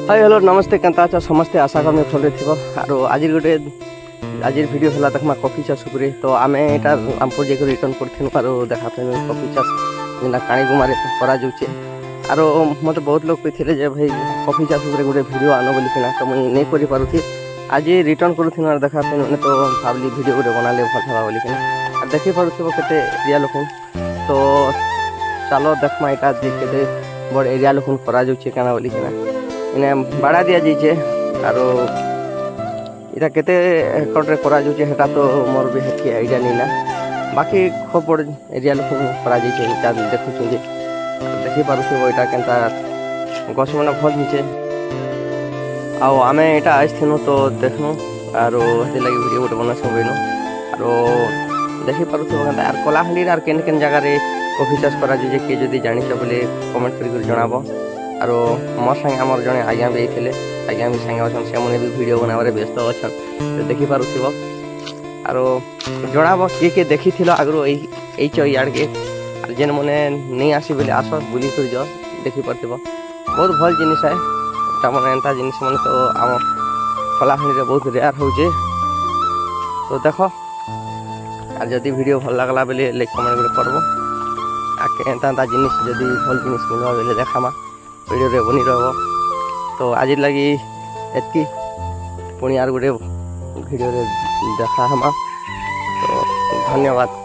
Hi hello नमस्ते केन्ता अछ समस्ते आशा करमे भले थिबो आरो आजिर गोटे आजिर वीडियो हला तकमा कॉफी चाष उपरे तो आमे एटा आम प्रोजेक्ट रिटर्न करथिनु आरो देखा पे कॉफी चाष जेना काणी गुमारे करा जाउचे आरो मते बहुत लोग कहिथिले जे भाई कॉफी चाष उपरे गोटे वीडियो आनो बोली किना तो मुई नै करि पारुथि आज रिटर्न करथिनु आरो देखा पे ने तो भाबली वीडियो गोटे बनाले भल हवा बोली किना देखि पारुथिबो केते एरिया लोकन तो चलो देखमा एटा केते बड़ एरिया लोकन करा जाउचे काना बोली किना इने बाड़ा दिया जाइए आरो इटा केते एकड़ करा जाउचे हेटा तो मोर भी हेती आइडिया नहीं ना बाकी खूब बड़ एरिया लोक करा जाइए इटा देखु जे देखि पारुथि इटा केनता गछ मन भल हिचे आउ आमे इटा आइथिनु तो देखनु आरो हेते लागि वीडियो गोटे बना सबेनु आरो देखि पारुथि केनता आर कलाहांडी आर केन केन जगह रे कॉफी चाष करा जाइए के जदी जानि छ बोले कमेंट करि जणाबो आरो मोर संगे आमर जने आज्ञा भी आज्ञा भी संगे अछन से मने भी वीडियो बनाबारे व्यस्त अछन तो देखि पारुथिबो आरो जणाबो के देखि थिलो आगरो एई यार के आर जेन मने नै आसी बोले आसो बुली कर जो देखि पारथिबो बहुत भल जिनिस है ता मने एंता जिनिस मने तो आम कलाहांडी रे बहुत रेयर होजे तो देखो आर जदी वीडियो भल लागला बोले लाइक कमेंट करबो आके एंता जिनिस जदी भल जिनिस मिलबा बोले देखामा वीडियो रे बनी रहो तो आज लगी एतकी पुणी यार गोटे वीडियो रे देखा हमा तो धन्यवाद।